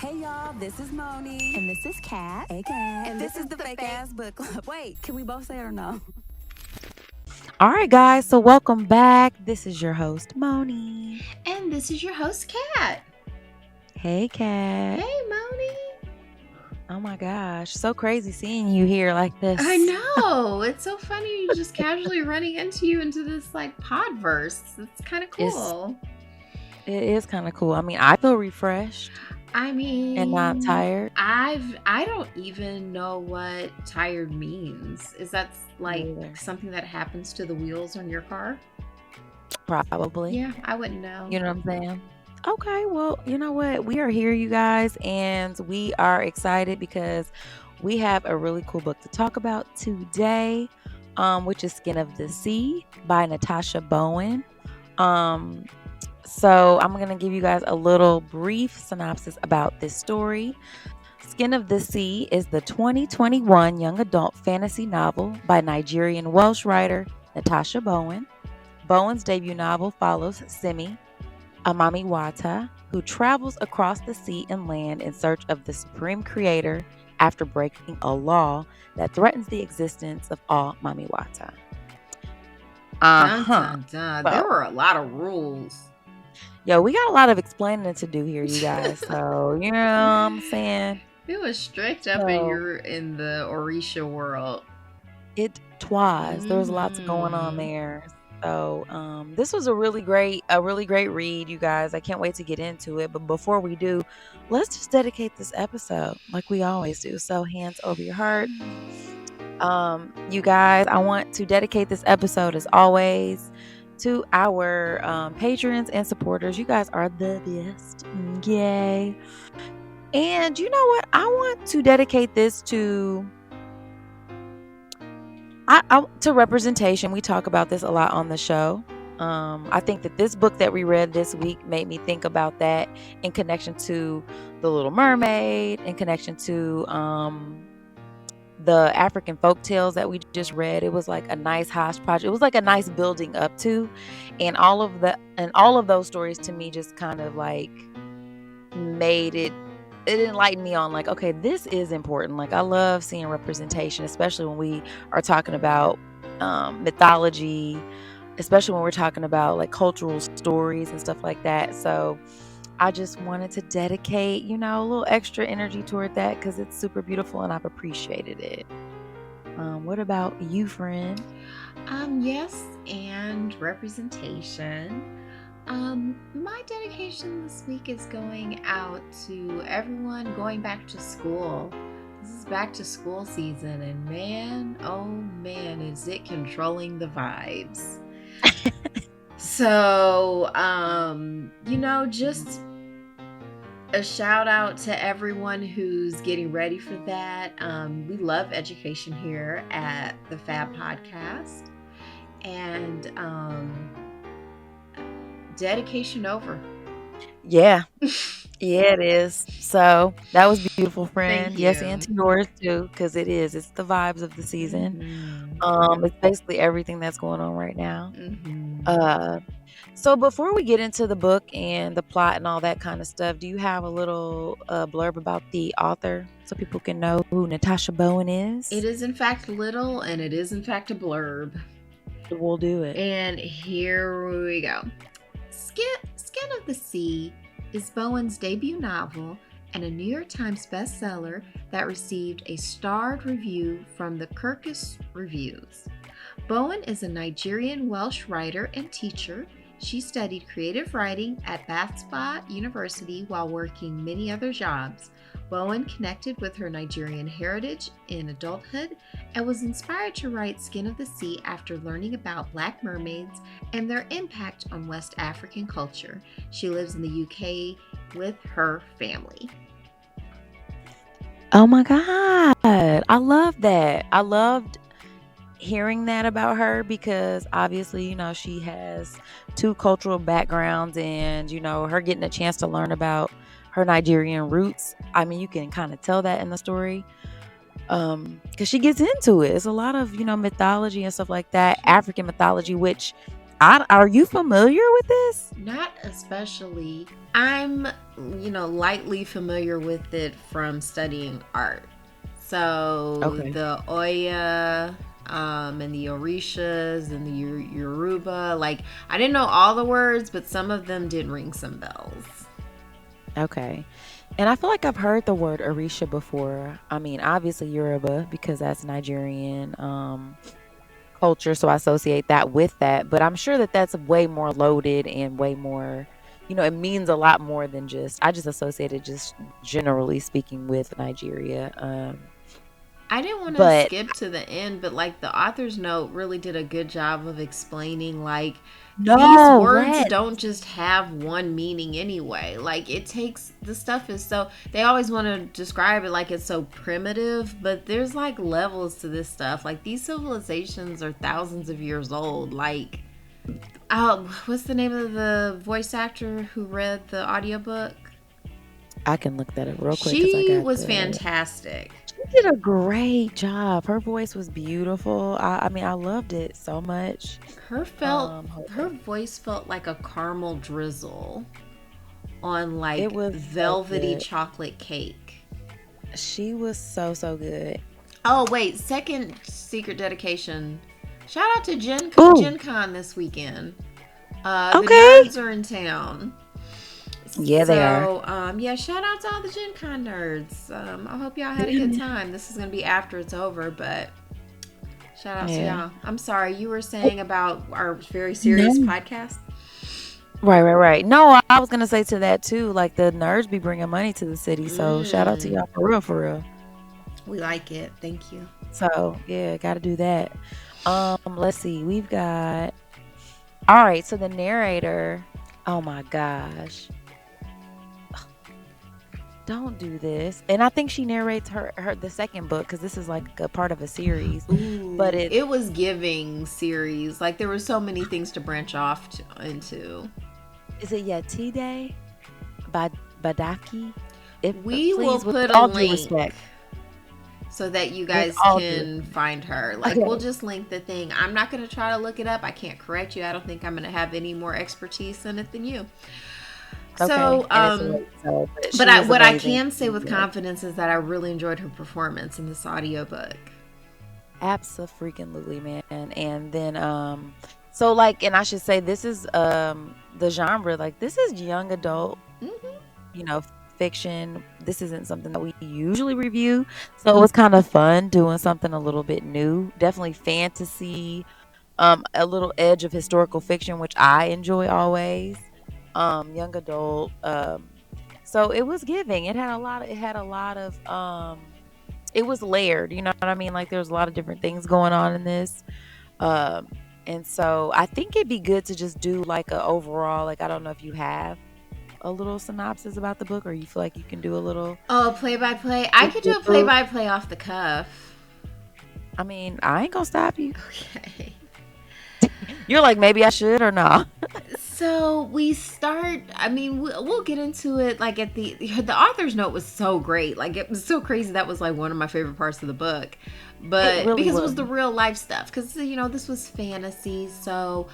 Hey y'all, this is Moni. And this is Kat. Okay. And this is the Fake Ass Book Club. Wait, can we both say it or no? All right, guys. So welcome back. This is your host, Moni. And this is your host, Kat. Hey, Kat. Hey, Moni. Oh my gosh, so crazy seeing you here like this. I know. It's so funny just casually running into this like podverse. It's kind of cool. It is kind of cool. I mean, I feel refreshed I mean, and not tired. I don't even know what tired means. Is that like Neither. something that happens to the wheels on your car? Probably. Yeah, I wouldn't know. You know what I'm saying? Okay, well, you know what? We are here, you guys, and we are excited because we have a really cool book to talk about today, which is Skin of the Sea by Natasha Bowen. So I'm going to give you guys a little brief synopsis about this story. Skin of the Sea is the 2021 young adult fantasy novel by Nigerian Welsh writer Natasha Bowen. Bowen's debut novel follows Simi Amamiwata, who travels across the sea and land in search of the supreme creator after breaking a law that threatens the existence of all Mamiwata. Dun, dun, dun. There Well, were a lot of rules. Yo, we got a lot of explaining to do here, you guys. So, you know what I'm saying? It was strict up in the Orisha world. It twas. There was lots going on there. So, this was a really great read, you guys. I can't wait to get into it. But before we do, let's just dedicate this episode like we always do. So, hands over your heart. You guys, I want to dedicate this episode as always to our patrons and supporters. You guys are the best. Yay. And you know what? I want to dedicate this to to representation. We talk about this a lot on the show. I think that this book that we read this week made me think about that in connection to The Little Mermaid, in connection to the African folk tales that we just read. It was like a nice hodgepodge. It was like a nice building up to, and all of those stories to me just kind of like made it enlightened me on like, okay, this is important. Like I love seeing representation, especially when we are talking about mythology, especially when we're talking about like cultural stories and stuff like that. So I just wanted to dedicate, a little extra energy toward that because it's super beautiful and I've appreciated it. What about you, friend? Yes, and representation. My dedication this week is going out to everyone going back to school. This is back to school season, and man, oh man, is it controlling the vibes. So, just a shout out to everyone who's getting ready for that. We love education here at the Fab Podcast. And dedication over. Yeah. Yeah, it is. So that was beautiful, friend. Thank Yes, you. and to yours too, because it is. It's the vibes of the season. It's basically everything that's going on right now. So before we get into the book and the plot and all that kind of stuff, do you have a little blurb about the author so people can know who Natasha Bowen is? It is in fact little, and it is in fact a blurb. We'll do it. And here we go. Skin of the Sea is Bowen's debut novel and a New York Times bestseller that received a starred review from the Kirkus Reviews. Bowen is a Nigerian Welsh writer and teacher. She studied creative writing at Bathspa University while working many other jobs. Bowen connected with her Nigerian heritage in adulthood and was inspired to write Skin of the Sea after learning about Black mermaids and their impact on West African culture. She lives in the UK with her family. Oh my God. I love that. I loved hearing that about her because obviously, she has two cultural backgrounds and, her getting a chance to learn about her Nigerian roots. I mean, you can kind of tell that in the story because she gets into it. It's a lot of, mythology and stuff like that, African mythology, which Are you familiar with this? Not especially. I'm, lightly familiar with it from studying art. So Okay. the Oya, and the Orishas and the Yoruba, like I didn't know all the words, but some of them did ring some bells. Okay. And I feel like I've heard the word Orisha before. I mean, obviously Yoruba because that's Nigerian culture, so I associate that with that. But I'm sure that that's way more loaded and way more, it means a lot more than just. I just associate it just generally speaking with Nigeria. I didn't want to But skip to the end, but like the author's note really did a good job of explaining like these no, words let don't just have one meaning anyway. Like it takes the stuff is so they always want to describe it like it's so primitive, but there's like levels to this stuff. Like these civilizations are thousands of years old. Like what's the name of the voice actor who read the audiobook? I can look that up real quick because I She got was the. fantastic. She did a great job. Her voice was beautiful. I mean, I loved it so much. Hold Her on. voice felt like a caramel drizzle on It like was so velvety good. chocolate cake. She was so so good. Oh wait, second secret dedication. Shout out to Ooh, Gen Con this weekend. The okay. nerds are in town. Yeah, they are. So, yeah, shout out to all the Gen Con nerds. I hope y'all had a good time. This is going to be after it's over, but shout out to Yeah. y'all. I'm sorry, you were saying about our very serious No. podcast? Right. No, I was gonna say to that too. Like the nerds be bringing money to the city, so shout out to Mm, y'all for real, for real. we like it. Thank you. So yeah, got to do that. Let's see. We've got. All right. So the narrator. Oh my gosh. Don't do this. And I think she narrates her the second book because this is like a part of a series. But Ooh, it's it was giving series. Like there were so many things to branch off into. is it Yatide by Badaki? If We will please, with put a all due link respect, so that you with guys all due can respect. find her. Like we'll Okay. just link the thing. I'm not going to try to look it up. I can't correct you. I don't think I'm going to have any more expertise in it than you. Okay. So, And it's a late, so but but she is what I amazing. can say with Yeah. confidence is that I really enjoyed her performance in this audiobook. Absolutely, man. And then so like and I should say this is the genre, like this is young adult, Hmm. you know, fiction. This isn't something that we usually review. So it was kind of fun doing something a little bit new. Definitely fantasy, a little edge of historical fiction, which I enjoy always. Young adult. So it was giving. It had a lot of it was layered, you know what I mean? Like there's a lot of different things going on in this. Um and so I think it'd be good to just do like a overall, like I don't know if you have a little synopsis about the book or you feel like you can do a little Oh, play by play. I quick could do get a play through. by play off the cuff. I mean, I ain't gonna stop you. Okay. You're like maybe I should or not. So we start. I mean, we'll get into it. Like at the author's note was so great. Like it was so crazy. That was like one of my favorite parts of the book. It But really because it was. was the real life stuff. Because this was fantasy. So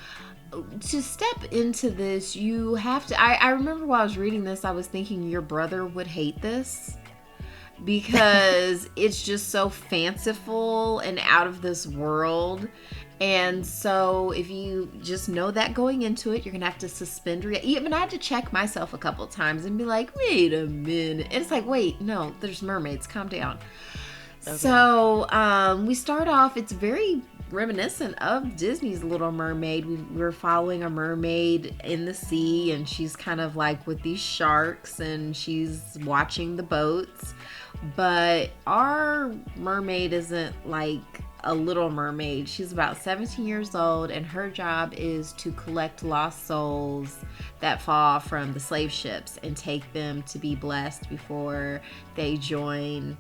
to step into this, you have to. I remember while I was reading this, I was thinking your brother would hate this because it's just so fanciful and out of this world. And so, if you just know that going into it, you're gonna have to suspend. Even I had to check myself a couple times and be like, "Wait a minute!" And it's like, "Wait, no, there's mermaids. Calm down." Okay. So, we start off. It's very reminiscent of Disney's Little Mermaid. We're following a mermaid in the sea, and she's kind of like with these sharks, and she's watching the boats. But our mermaid isn't like a little mermaid. She's about 17 years old, and her job is to collect lost souls that fall from the slave ships and take them to be blessed before they join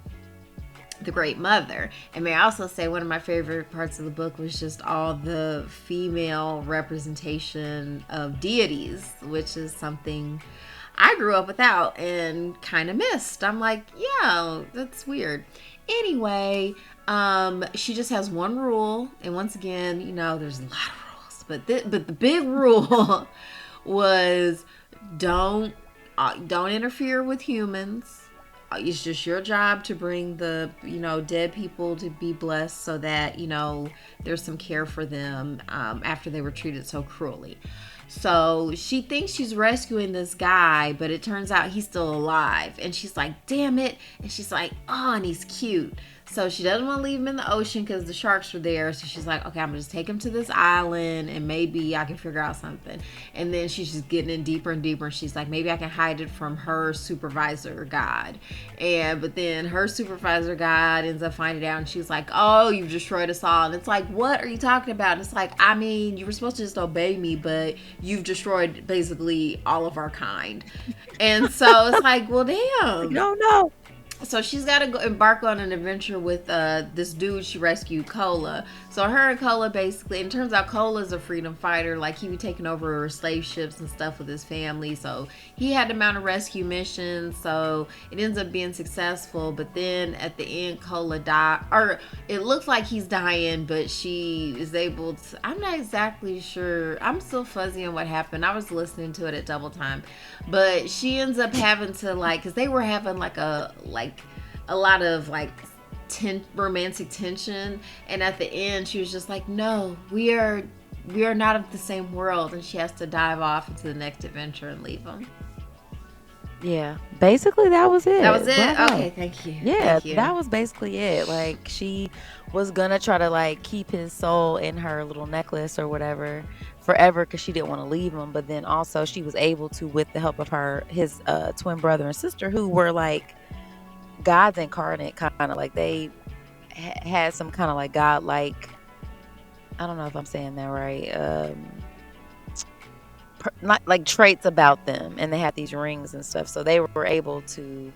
the Great Mother. And may I also say one of my favorite parts of the book was just all the female representation of deities, which is something I grew up without and kind of missed. I'm like, yeah, that's weird. Anyway, she just has one rule, and once again, there's a lot of rules. but the big rule was don't don't interfere with humans. It's just your job to bring the dead people to be blessed, so that there's some care for them after they were treated so cruelly. So she thinks she's rescuing this guy, but it turns out he's still alive. And she's like, damn it. And she's like, oh, and he's cute. So she doesn't want to leave him in the ocean because the sharks are there. So she's like, okay, I'm going to just take him to this island and maybe I can figure out something. And then she's just getting in deeper and deeper. And she's like, maybe I can hide it from her supervisor God. But then her supervisor God ends up finding out, and she's like, oh, you've destroyed us all. And it's like, what are you talking about? And it's like, I mean, you were supposed to just obey me, but you've destroyed basically all of our kind. And so it's like, well, damn. No. So she's got to go embark on an adventure with this dude she rescued, Cola. So her and Cola basically, and it turns out Cola's a freedom fighter. Like, he was taking over slave ships and stuff with his family. So he had to mount a rescue mission. So it ends up being successful. But then at the end, Cola died. Or it looks like he's dying, but she is able to. I'm not exactly sure. I'm still fuzzy on what happened. I was listening to it at double time. But she ends up having to, like, because they were having a lot of romantic tension, and at the end she was just like, no, we are not of the same world, and she has to dive off into the next adventure and leave him. Yeah, basically that was it. Okay, thank you. Yeah, that was basically it. Like, she was gonna try to like keep his soul in her little necklace or whatever forever because she didn't want to leave him, but then also she was able to, with the help of his twin brother and sister, who were like gods incarnate, kind of like they had some kind of like god, like, I don't know if I'm saying that right, not like traits about them, and they had these rings and stuff, so they were able to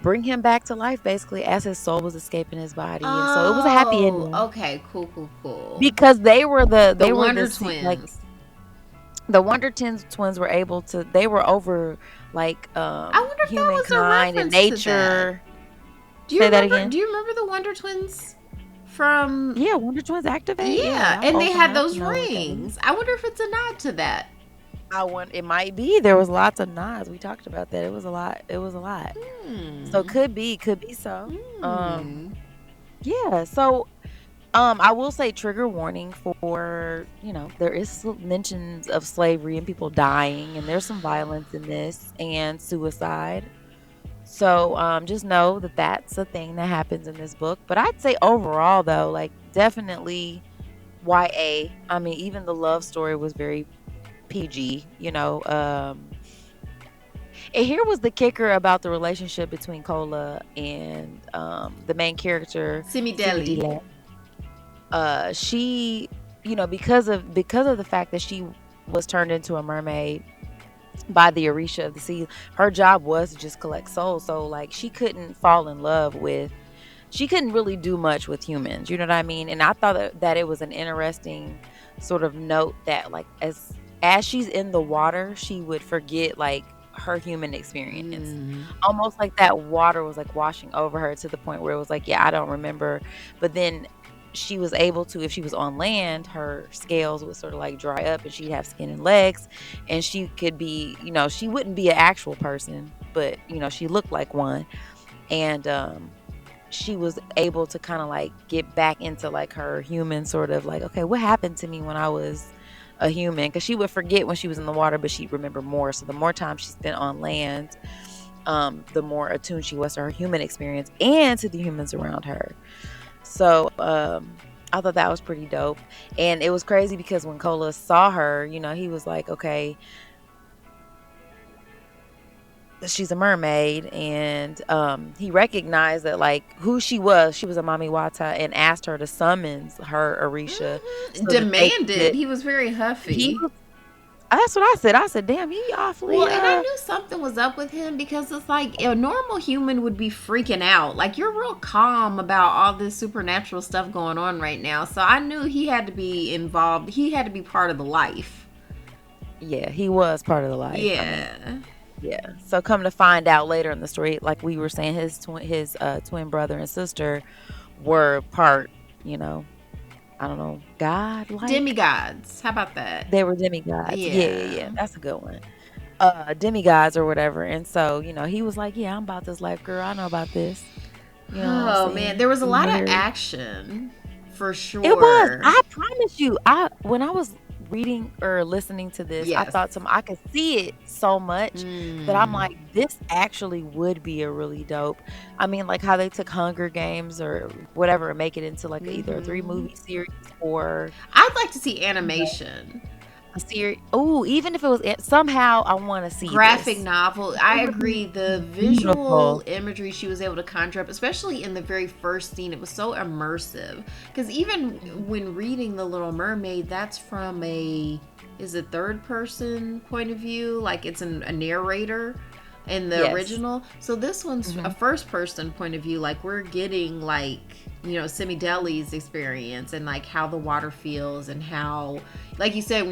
bring him back to life basically as his soul was escaping his body. And so it was a happy ending. Okay, cool. Because they were the Wonder Twins. Like, the Wonder Twins were able to, they were over like I wonder if humankind and nature. Do you remember that again? Do you remember the Wonder Twins from? Yeah, Wonder Twins activate. Yeah, and they had those rings. I wonder if it's a nod to that. It might be. There was lots of nods. We talked about that. It was a lot. So could be so. Yeah. So, I will say trigger warning for, there is mentions of slavery and people dying, and there's some violence in this and suicide. So just know that that's a thing that happens in this book. But I'd say overall, though, like, definitely YA. I mean, even the love story was very PG, and here was the kicker about the relationship between Cola and the main character, Simi Deli. She, because of the fact that she was turned into a mermaid by the Orisha of the sea, her job was to just collect souls. So like, she couldn't fall in love with, she couldn't really do much with humans, you know what I mean? And I thought that it was an interesting sort of note that, like, as she's in the water, she would forget like her human experience, almost like that water was like washing over her to the point where it was like, yeah, I don't remember. But then she was able to, if she was on land, her scales would sort of like dry up and she'd have skin and legs, and she could be, she wouldn't be an actual person, but she looked like one. And she was able to kind of like get back into like her human sort of like, okay, what happened to me when I was a human? Because she would forget when she was in the water, but she'd remember more. So the more time she spent on land, the more attuned she was to her human experience and to the humans around her. So I thought that was pretty dope. And it was crazy because when Cola saw her, he was like, okay, she's a mermaid. And he recognized that, like, who she was a Mami Wata, and asked her to summons her Orisha. So demanded. He was very huffy. That's what I said. I said, damn, he awfully. Well, and I knew something was up with him, because it's like a normal human would be freaking out. Like, you're real calm about all this supernatural stuff going on right now. So I knew he had to be involved. He had to be part of the life. Yeah, he was part of the life. Yeah. I mean, yeah. So come to find out later in the story, like we were saying, his twin brother and sister were part, I don't know, god like. Demigods. How about that? They were demigods. Yeah, yeah, Yeah. yeah. That's a good one. Demigods or whatever. And so, he was like, "Yeah, I'm about this life, girl. I know about this." You know what I'm Oh man, saying? there was a You lot know, of Harry. action for It was. sure. I promise you. I when I was reading or listening to this, I Yes. thought I could see it so much that I'm Mm. like, this actually would be a really dope. I mean, like how they took Hunger Games or whatever and make it into like either a three Hmm. movie series or I'd like to see you know, animation. a series. Oh, even if it was somehow, I want to see Graphic this. novel. It I would be agree. The visual beautiful. imagery she was able to conjure up, especially in the very first scene, it was so immersive. Because even Mhm. when reading The Little Mermaid, that's from is a third person point of view. Like it's a narrator in the Yes. original. So this one's a Hmm. first person point of view. Like we're getting like, Simi Deli's experience and like how the water feels and how, like you said,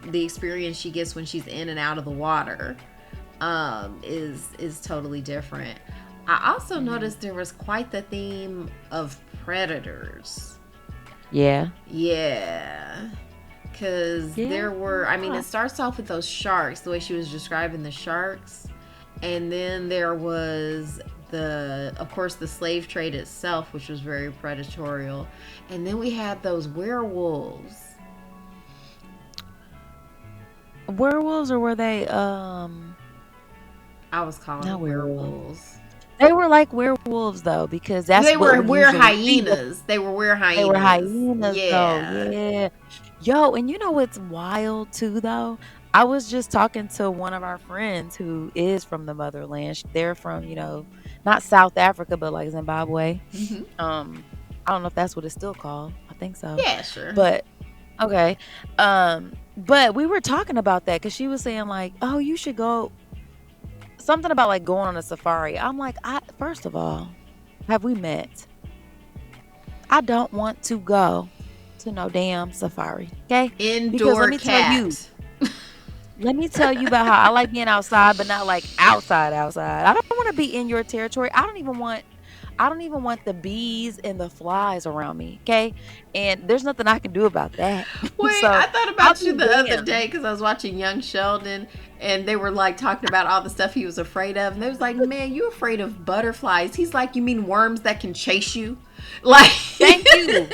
the experience she gets when she's in and out of the water is totally different. I also Hmm. noticed there was quite the theme of predators. Yeah. Yeah. Because Yeah. there were, I mean, it starts off with those sharks, the way she was describing the sharks. And then there was of course, the slave trade itself, which was very predatorial. And then we had those werewolves. Werewolves or were they I was calling not them werewolves. werewolves. They were like werewolves though, because that's They what were we were usually see. hyenas. They were were They were hyenas. hyenas though. Yeah. Yeah. Yo, and you know what's wild too though? I was just talking to one of our friends who is from the motherland. They're from, not South Africa, but like Zimbabwe. Hmm. Um, I don't know if that's what it's still called. I think so. Yeah, sure. But okay. But we were talking about that because she was saying like, oh, you should go something about like going on a safari. I'm like, first of all, have we met? I don't want to go to no damn safari. Okay? Because Indoor cat. let me tell you about how I like being outside, but not like outside outside. I don't want to be in your territory. I don't even want the bees and the flies around me. Okay? And there's nothing I can do about that. Wait, So I thought I'll about you be the other damned. day because I was watching Young Sheldon and they were like talking about all the stuff he was afraid of. And they was like, man, you afraid of butterflies. He's like, you mean worms that can chase you? Like, Thank you.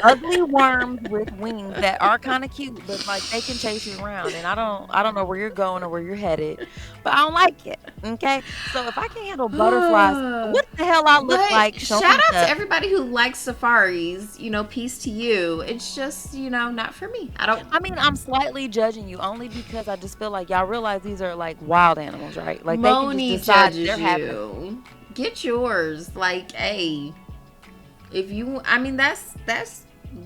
Ugly worms with wings that are kind of cute, but like they can chase you around. And I don't know where you're going or where you're headed, but I don't like it. Okay. So if I can handle butterflies, what the hell I look but like shout showing out to up? everybody who likes safaris. Peace to you. It's just, not for me. I don't. I mean, I'm slightly judging you only because I just feel like y'all realize these are like wild animals, right? Like they can just Moni decide judges they're having. you. Get yours. Like, hey, if you, I mean, that's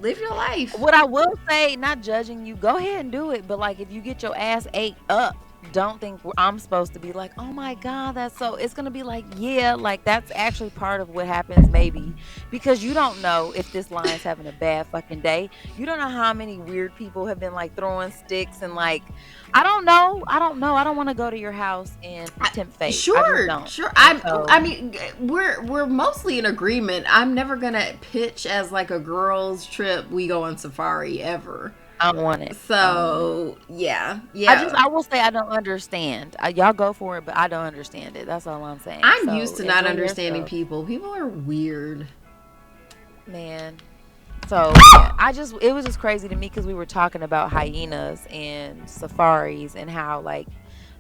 live your life. What I will say, not judging you, go ahead and do it. But like, if you get your ass ate up, don't think I'm supposed to be like, oh my god, that's so. It's gonna be like, yeah, like that's actually part of what happens, maybe, because you don't know if this lion's having a bad fucking day. You don't know how many weird people have been like throwing sticks and like, I don't know, I don't know. I don't want to go to your house and tempt fate. I just Sure, don't. sure. And I so mean, we're mostly in agreement. I'm never gonna pitch as like a girls' trip. We go on safari ever. I don't want it. I don't want it. So yeah, yeah. I will say I don't understand. Y'all go for it, but I don't understand it. That's all I'm saying. I'm used So to not enjoy understanding yourself, people. People are weird. man. So yeah, it was just crazy to me because we were talking about hyenas and safaris and how like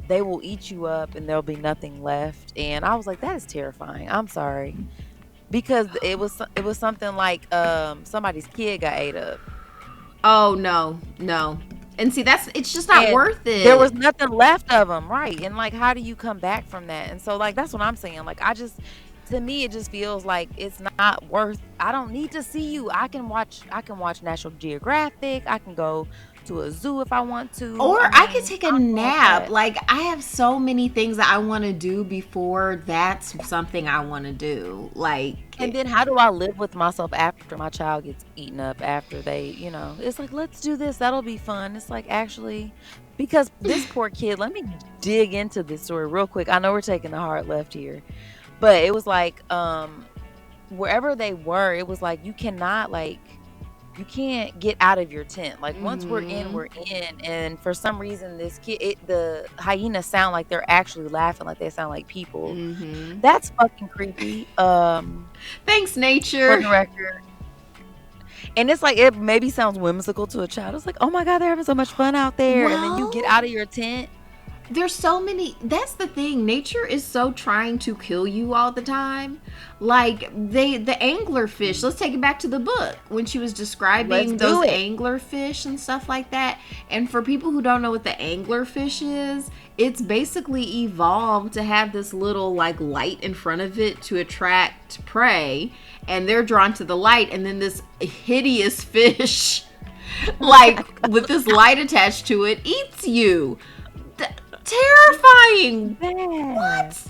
they will eat you up and there'll be nothing left. And I was like, that is terrifying. I'm sorry because it was something like somebody's kid got ate up Oh no, no. And see, it's just not and worth there was it. nothing left of them, right? And like, how do you come back from that? And so like that's what I'm saying. Like to me it just feels like it's not worth. I don't need to see you. I can watch National Geographic. I can go to a zoo if I want to. Or I I could mean, take a I'm doing all nap. that. Like I have so many things that I want to do before that's something I want to do. And Like then how do I live with myself after my child gets eaten up after it's like, let's do this. That'll be fun. It's like, actually, because this poor kid, let me dig into this story real quick. I know we're taking a hard left here, but it was like, wherever they were, it was like, you cannot like you can't get out of your tent. Like once we're in, Mhm. we're in. And for some reason, the hyenas sound like they're actually laughing, like they sound like people. Mhm. That's fucking creepy. Thanks, For nature. the record, and it's like it maybe sounds whimsical to a child. It's like, oh my god, they're having so much fun out there, and then you get Well, out of your tent. there's so many. That's the thing. Nature is so trying to kill you all the time. Like the anglerfish. Let's take it back to the book when she was Let's describing those do it. anglerfish and stuff like that. And for people who don't know what the anglerfish is, it's basically evolved to have this little like light in front of it to attract prey, and they're drawn to the light. And then this hideous fish, like with this light attached to it, eats you. Terrifying. Yeah. What?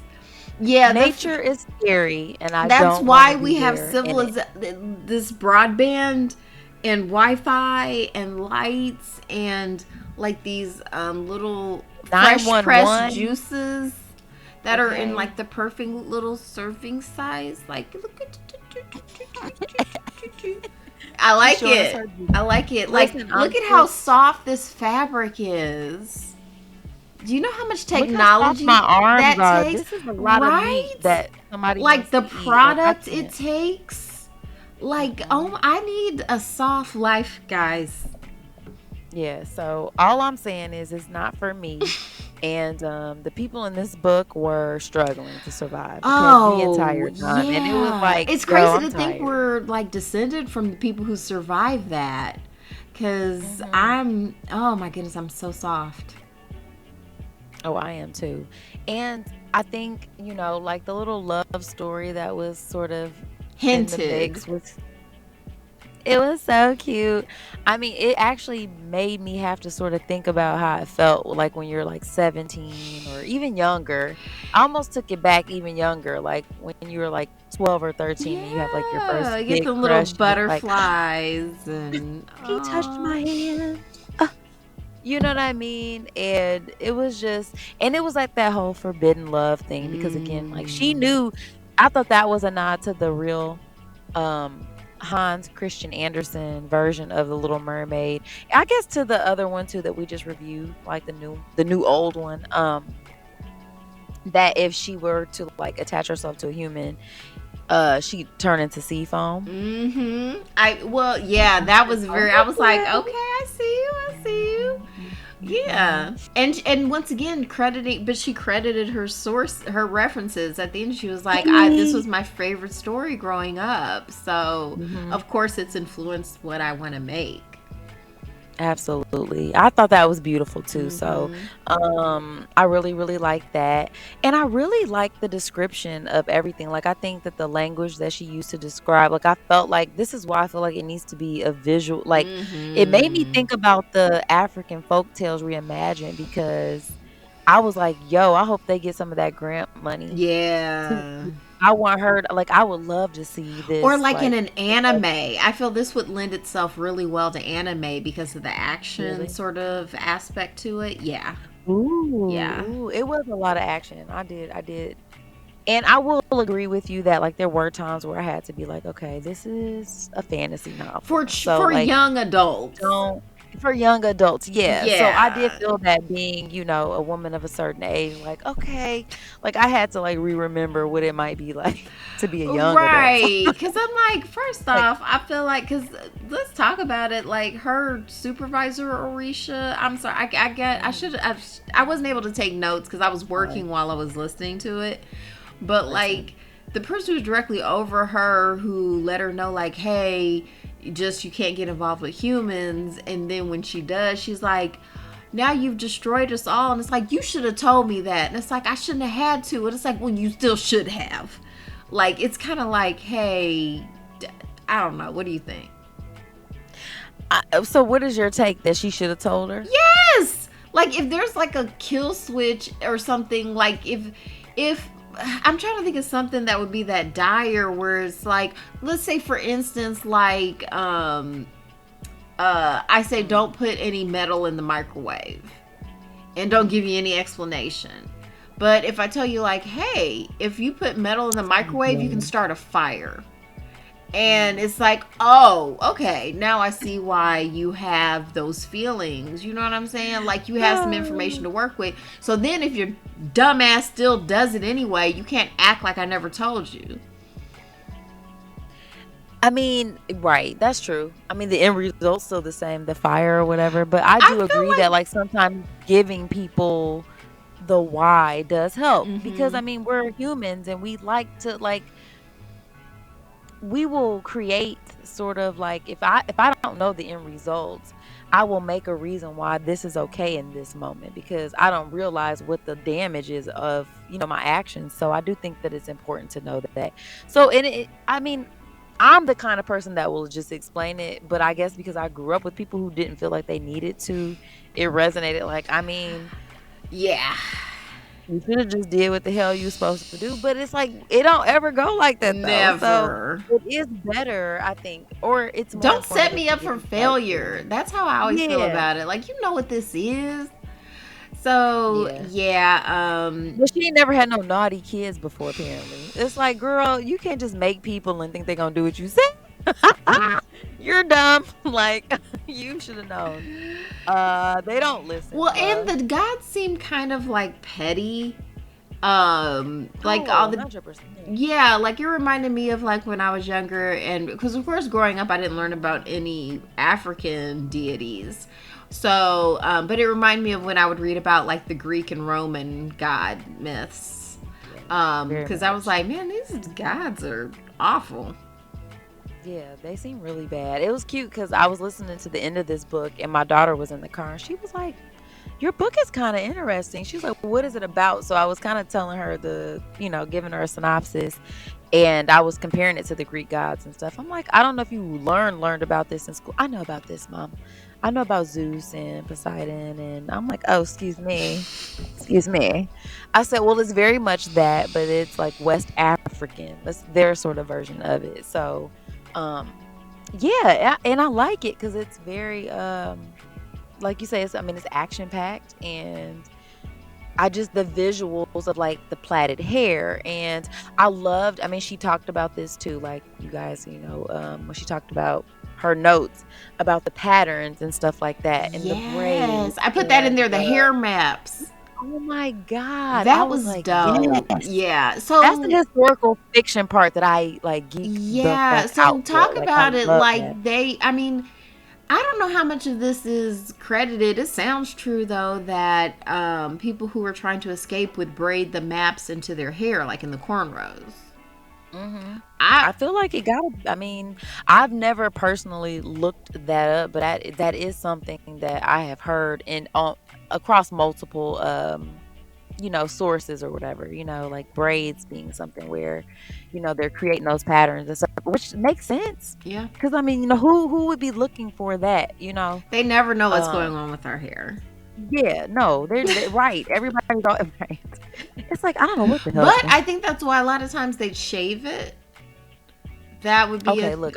Yeah, Nature is scary, and I that's don't want why to we be have there in it. this broadband and Wi-Fi and lights and like these little fresh pressed 911. juices that are in Okay. like the perfect little serving size. Like, look at. I She's like showing us it. her I like it. Like, Listen, look I'm at how just soft this fabric is. Do you know how much look how soft technology my arms that are. takes? This is a lot of meat Right? that somebody Like wants the to eat. Like I product it can't. takes. Like, Mm-mm. oh, I need a soft life, guys. Yeah, so all I'm saying is it's not for me. And the people in this book were struggling to survive, okay, the Oh, entire time. And it was yeah. like, It's yo, crazy I'm to think tired. we're like descended from the people who survived that. Cause Hmm. oh my goodness, I'm so soft. Oh, I am too. And I think, like the little love story that was sort of in the Hinted. mix was it was so cute. I mean, it actually made me have to sort of think about how it felt like when you're like 17 or even younger. I almost took it back even younger, like when you were like 12 or 13 and you have like your Yeah, first you get big the little crush and it's like, butterflies and he touched my oh. hand. Uh, you know what I mean? And it was just, and it was like that whole forbidden love thing because again, like she Mm. knew, I thought that was a nod to the real um Hans Christian Andersen version of the Little Mermaid. I guess to the other one too that we just reviewed, like the new old one. That if she were to like attach herself to a human, she'd turn into sea foam. Mm-hmm. Yeah, I that said, was very. I was like, okay, okay. I see you, I see you. Mhm. Yeah, and once again crediting, but she credited her source, her references at the end. She was like, "I this was Hey. my favorite story growing up, so Mhm. of course it's influenced what I want to make." Absolutely. I thought that was beautiful too. So, Mm-hmm. I really, really like that. And I really like the description of everything. Like, I think that the language that she used to describe, like, I felt like this is why I feel like it needs to be a visual. Like, it made me Mm-hmm. think about the African folk tales reimagined because I was like, yo, I hope they get some of that grant money. To, Yeah. I want her to, like, I would love to see Or this, like in like, an anime. I feel this would lend itself really well to anime because of the action really. sort of aspect to it. Yeah. Yeah. Ooh, it was a lot of action. I did. And I will agree with you that like there were times where I had to be like, okay, this is a fantasy novel. So For like young adults. don't for young adults, yeah. So I did Yeah. feel that being, a woman of a certain age, like, okay, like I had to like re-remember what it might be like to be a young adult. Right. Because I'm like, first Like, off, I feel like, because let's talk about it. Like her supervisor, Orisha, I'm sorry. I mm, should have, I wasn't able to take notes because I was sorry. working while I was listening to it. But Listen. like the person who's directly over her who let her know, like, hey, just you can't get involved with humans. And then when she does, she's like, now you've destroyed us all. And it's like, you should have told me that. And it's like, I shouldn't have had to. And it's like, well, you still should have. Like, it's kind of like, hey, I don't know. What do you think? So what is your take that she should have told her? Yes. Like, if there's like a kill switch or something, like if I'm trying to think of something that would be that dire where it's like, let's say for instance, like I say Mm, don't put any metal in the microwave and don't give you any explanation. But if I tell you like, hey, if you put metal in the microwave, you can yeah. start a fire. And it's like, oh, okay, now I see why you have those feelings. You know what I'm saying? Like, you have some information to work with. So then if your dumbass still does it anyway, you can't act like I never told you. I mean, right, that's true. I mean, the end result's still the same, the fire or whatever. But I do I feel agree that, like, sometimes giving people the why does help because, I mean, we're humans and we like to, like, we will create sort of like if I don't know the end results, I will make a reason why this is okay in this moment because I don't realize what the damage is of, my actions. So I do think that it's important to know that. So I mean, I'm the kind of person that will just explain it, but I guess because I grew up with people who didn't feel like they needed to, it resonated. Like, I mean, yeah. you should have just did what the hell you supposed to do, but it's like it don't ever go like that though. Never. So it is better, I think, or it's more Don't set me informative to up give for you, like, failure. That's how I always feel yeah, about it. Like, you know what this is. So yeah. yeah, But she ain't never had no naughty kids before. Apparently, it's like, girl, you can't just make people and think they're gonna do what you say. You're dumb. Like, you should have known. They don't listen. well, and Bruh. the gods seem kind of like petty. Like all Oh, the 100%. yeah, like it reminded me of like when I was younger, and because of course growing up I didn't learn about any African deities. So, but it reminded me of when I would read about like the Greek and Roman god myths. Yeah, very Because I was much. like, man, these gods are awful. Yeah, they seem really bad. It was cute because I was listening to the end of this book and my daughter was in the car and she was like, your book is kind of interesting. She was like, what is it about? So I was kind of telling her giving her a synopsis and I was comparing it to the Greek gods and stuff. I'm like, I don't know if you learned about this in school. I know about this, Mom. I know about Zeus and Poseidon. And I'm like, oh, excuse me. Excuse me. I said, well, it's very much that, but it's like West African. That's their sort of version of it. So, um, yeah, and I like it because it's very, like you say, I mean, it's action packed, and I just the visuals of like the plaited hair, and I loved. I mean, she talked about this too, like you guys, when she talked about her notes about the patterns and stuff like that, and the braids, Yes, I put that in and there. The hair maps. oh my god, I That was was like, dope. yes. Yeah. That's the So historical fiction part that I like geek the yeah. fuck So out for. talk Like, I about it love that. like they. I mean, I don't know how much of this is credited. It sounds true though that people who were trying to escape would braid the maps into their hair, like in the cornrows. hmm I I feel like it got. I mean, I've never personally looked that up, but that is something that I have heard in across multiple sources or whatever. Like braids being something where, they're creating those patterns and stuff, which makes sense. yeah. Because I mean, who would be looking for that? They never know what's going Um, on with our hair. yeah, no, they're right. Everybody's all right. It's like I don't know what the hell is But going. I think that's why a lot of times they'd shave it. That would be a Okay, look,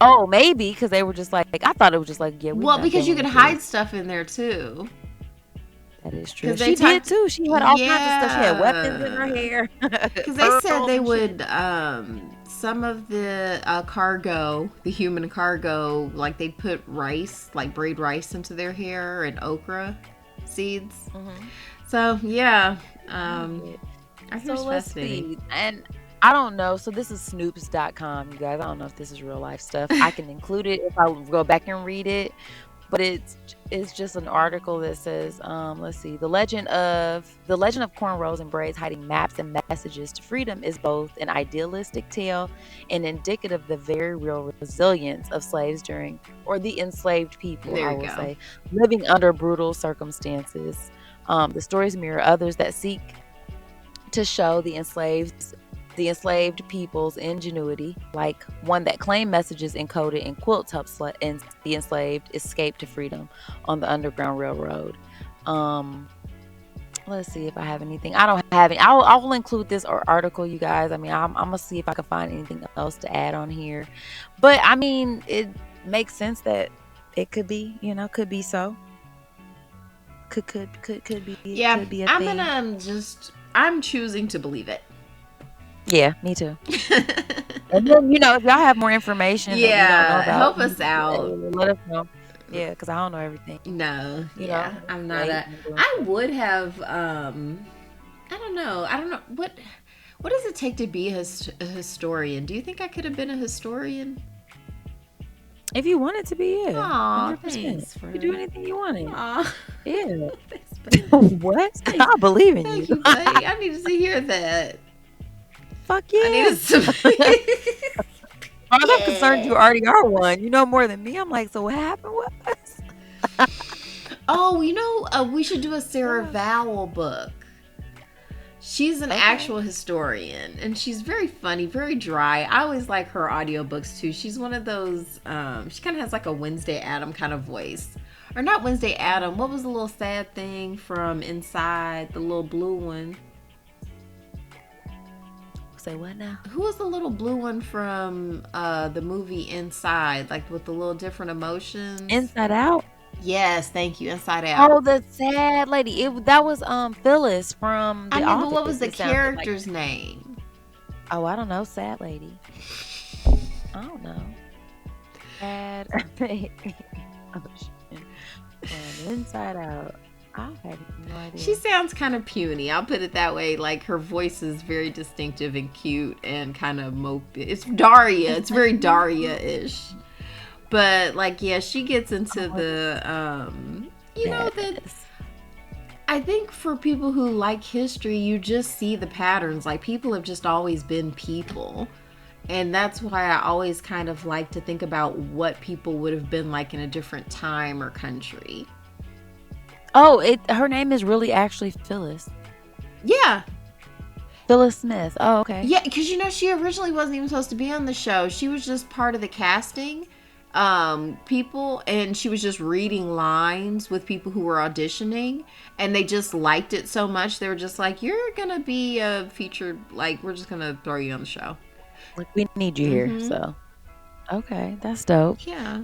oh, maybe because they were just like I thought it was just like, yeah, we're well, not because you dealing can with hide this. stuff in there too. That is true. Because they She did talked, too. She had all kinds of stuff. She had weapons in her yeah. hair, Because they said pearls they and shit. would, some of the cargo, the human cargo, like they put rice, like braid rice into their hair and okra seeds. hmm So, yeah, Period. I hear So it's let's fascinating. see. And I don't know. So this is snoops.com, you guys. I don't know if this is real life stuff. I can include it if I go back and read it. But it's just an article that says, let's see, the legend of cornrows and braids hiding maps and messages to freedom is both an idealistic tale and indicative of the very real resilience of slaves the enslaved people, There I you will go. say, living under brutal circumstances. The stories mirror others that seek to show the enslaved people's ingenuity, like one that claimed messages encoded in quilts helped the enslaved escape to freedom on the Underground Railroad. Um, let's see if I have anything. I don't have any. I will include this article, you guys. I mean, I'm gonna see if I can find anything else to add on here. But I mean, it makes sense that it could be so. Yeah, Could be a I'm thing. gonna I'm choosing to believe it. Yeah, me too. And then, if y'all have more information that we don't know Yeah, about, help us out. let us know. Yeah, because I don't know everything. No, You know, yeah, I'm it's not late a. and I'm doing I stuff. would have. I don't know. I don't know what. What does it take to be a historian? Do you think I could have been a historian? If you wanted to be, yeah, Aw, 100%. thanks You could do for. anything you wanted. Aw, Yeah. thanks, buddy. What? Thank, I believe in you. thank you, buddy. I needed to hear that. Fuck I needed yeah. some. As far as I'm concerned, you Yeah. already are one. You know more than me. I'm like, so what happened with us? Oh, we should do a Sarah Yeah. Vowell book. She's an Okay. actual historian and she's very funny, very dry. I always like her audiobooks too. She's one of those, she kind of has like a Wednesday Adam kind of voice. Or not Wednesday Adam. What was the little sad thing from Inside, the little blue one? Say what now? Who was the little blue one from the movie Inside, like with the little different emotions? Inside Out? Yes, thank you. Inside Out. Oh, the sad lady. That was Phyllis from I The mean, but what was Office. the It sounded like. character's name? Oh, I don't know. Sad lady. I don't know. Sad ocean from Inside Out. I have no idea. She sounds kind of puny. I'll put it that way. Like her voice is very distinctive and cute and kind of mopey. It's Daria. It's very Daria-ish. But like, yeah, she gets into the, that I think for people who like history, you just see the patterns. Like people have just always been people. And that's why I always kind of like to think about what people would have been like in a different time or country. Oh, her name is really actually Phyllis. Yeah. Phyllis Smith. Oh, okay. Yeah, because she originally wasn't even supposed to be on the show. She was just part of the casting people, and she was just reading lines with people who were auditioning, and they just liked it so much they were just like, you're gonna be a featured, like we're just gonna throw you on the show. Like we need you here. So okay, that's dope. Yeah.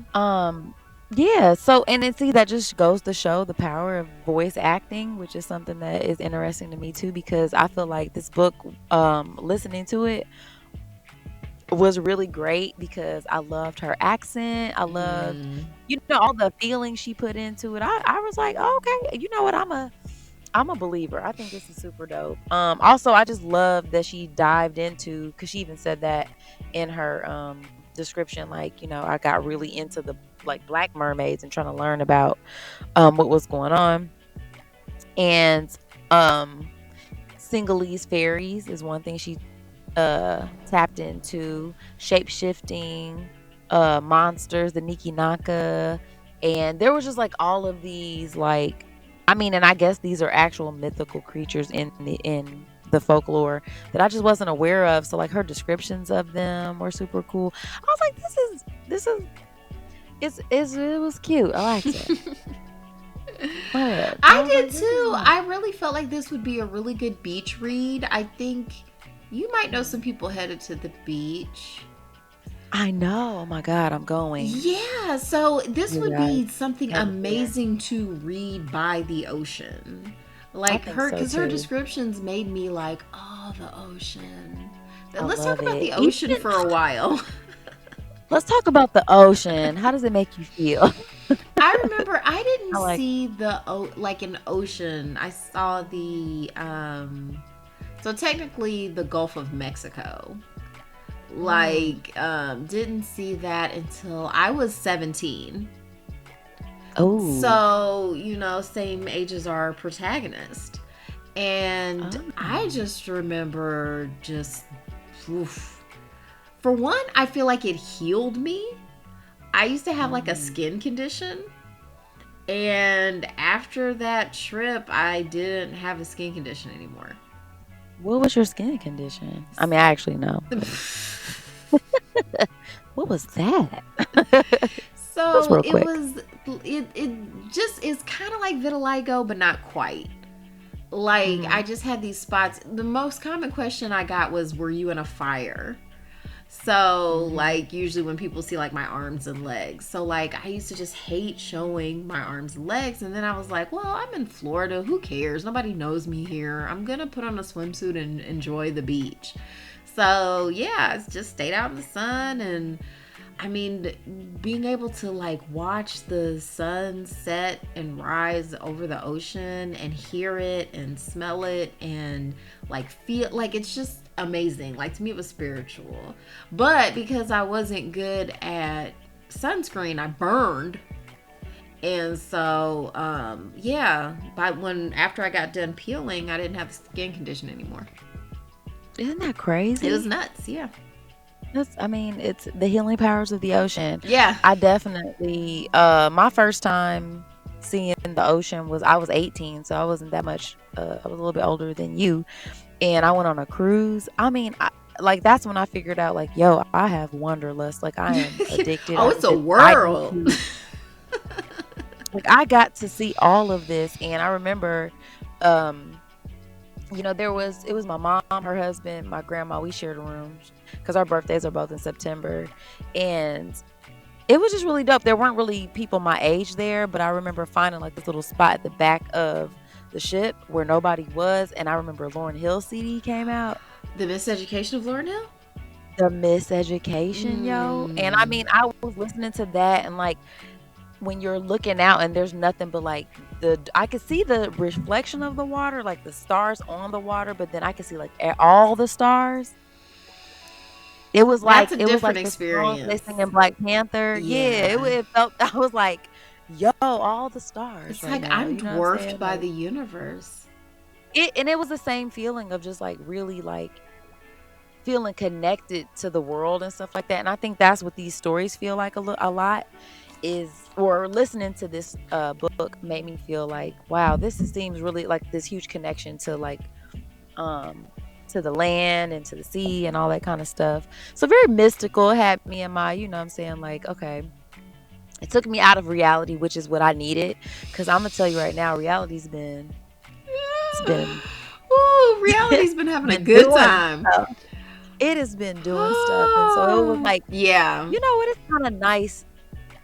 Yeah, so and then see that just goes to show the power of voice acting, which is something that is interesting to me too, because I feel like this book, listening to it was really great because I loved her accent. I loved, all the feelings she put into it. I was like, oh, okay, you know what? I'm a believer. I think this is super dope. Also, I just love that she dived into, because she even said that in her description, like, I got really into the like black mermaids and trying to learn about what was going on. And Singalese fairies is one thing she tapped into. Shape-shifting monsters, the Niki Naka, and there was just like all of these, like, and I guess these are actual mythical creatures in the folklore that I just wasn't aware of. So like her descriptions of them were super cool. I was like, it was cute. I liked it. I did too. I really felt like this would be a really good beach read. I think you might know some people headed to the beach. I know. Oh my God, I'm going. Yeah, so this would be something amazing to read by the ocean. Like her, because her descriptions made me like, oh, the ocean. Let's talk about the ocean for a while. Let's talk about the ocean. How does it make you feel? I remember I didn't see an ocean. I saw the so technically the Gulf of Mexico. Didn't see that until I was 17. Oh. So, same age as our protagonist. And I just remember for one, I feel like it healed me. I used to have like a skin condition. And after that trip, I didn't have a skin condition anymore. What was your skin condition? I actually know. What was that? So it just is kind of like vitiligo, but not quite. I just had these spots. The most common question I got was, were you in a fire? So usually when people see like my arms and legs. So I used to just hate showing my arms and legs. And then I was like, well, I'm in Florida. Who cares? Nobody knows me here. I'm going to put on a swimsuit and enjoy the beach. So yeah, it's just stayed out in the sun. And I mean, being able to like watch the sun set and rise over the ocean and hear it and smell it and like feel like it's just amazing. Like to me, it was spiritual. But because I wasn't good at sunscreen, I burned. And so, yeah, but after I got done peeling, I didn't have the skin condition anymore. Isn't that crazy? It was nuts, yeah. It's the healing powers of the ocean. Yeah. I definitely, my first time seeing the ocean I was 18, so I wasn't that much, I was a little bit older than you. And I went on a cruise. Like that's when I figured out, like, yo, I have wanderlust. Like I am addicted. Oh, it's a world. Like I got to see all of this, and I remember, it was my mom, her husband, my grandma. We shared rooms because our birthdays are both in September, and it was just really dope. There weren't really people my age there, but I remember finding like this little spot at the back of the ship where nobody was, and I remember Lauryn Hill CD came out. The Miseducation of Lauryn Hill? The Miseducation, yo. And I mean, I was listening to that, and like when you're looking out and there's nothing but like I could see the reflection of the water, like the stars on the water, but then I could see like all the stars. It was like That's a different experience. They sing in Black Panther. Yeah, it felt. I was like, yo, all the stars. It's right like now, I'm you know what dwarfed saying? by Like, the universe. it was the same feeling of just like really like feeling connected to the world and stuff like that. And I think that's what these stories feel like a lot or listening to this book made me feel like, wow, seems really like this huge connection to like to the land and to the sea and all that kind of stuff. So very mystical. It had me in my, you know what I'm saying, like, okay, it took me out of reality, which is what I needed, because I'm gonna tell you right now, reality's been Ooh, reality's been having a good time. It has been doing stuff, and so it was like, yeah, you know what, it's kind of nice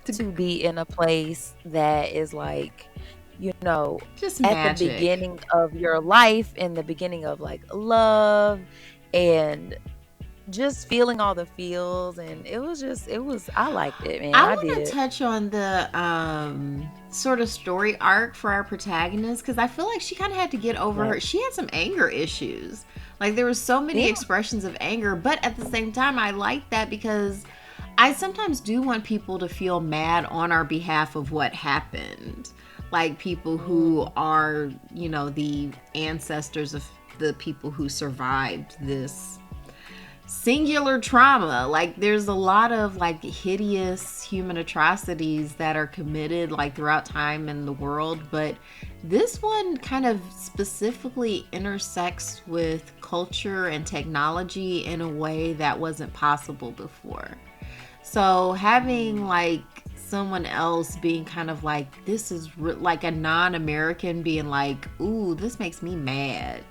to be in a place that is like, just at magic. the beginning of your life, in the beginning of like love and just feeling all the feels. And I liked it, man. I want to touch on the sort of story arc for our protagonist, because I feel like she kind of had to get over her. She had some anger issues. Like there were so many expressions of anger, but at the same time, I like that because I sometimes do want people to feel mad on our behalf of what happened. Like people who are, the ancestors of the people who survived this singular trauma. Like there's a lot of like hideous human atrocities that are committed like throughout time in the world, but this one kind of specifically intersects with culture and technology in a way that wasn't possible before. So having like someone else being kind of like, this is like a non-American being like, ooh, this makes me mad,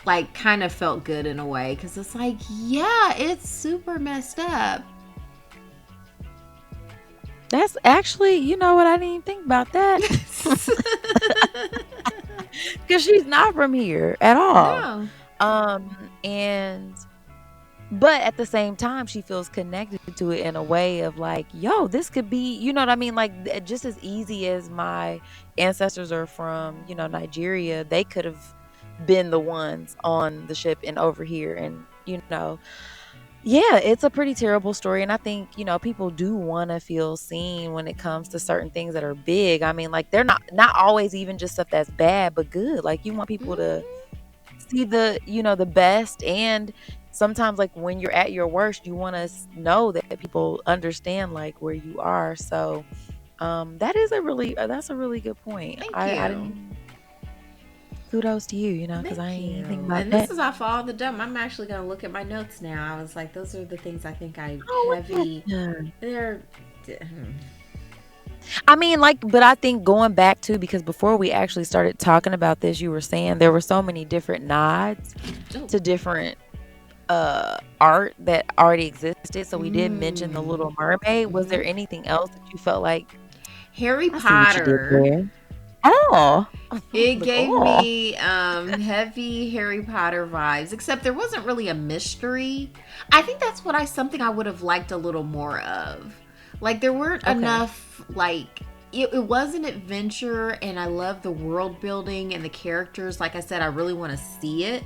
like kind of felt good in a way, because it's like, yeah, it's super messed up. That's actually, you know what, I didn't even think about that. Because she's not from here at all. No. But at the same time, she feels connected to it in a way of like, yo, this could be, you know what I mean? Like just as easy as my ancestors are from, Nigeria, they could have been the ones on the ship and over here. And, yeah, it's a pretty terrible story. And I think, people do want to feel seen when it comes to certain things that are big. I mean, like they're not always even just stuff that's bad, but good. Like you want people to see the, the best. And sometimes like when you're at your worst, you want to know that people understand like where you are. So that's a really good point. Thank you. Kudos to you, because I ain't even think about and that. This is off all the dumb. I'm actually gonna look at my notes now. I was like, those are the things I think they're I mean, like, but I think going back to, because before we actually started talking about this, you were saying there were so many different nods to different art that already existed. So we did mention The Little Mermaid. Was there anything else that you felt like Harry Potter? Oh. It Like, gave oh. me heavy Harry Potter vibes, except there wasn't really a mystery. I think that's what something I would have liked a little more of. Like there weren't Okay. enough like it was an adventure, and I love the world building and the characters. Like I said, I really want to see it,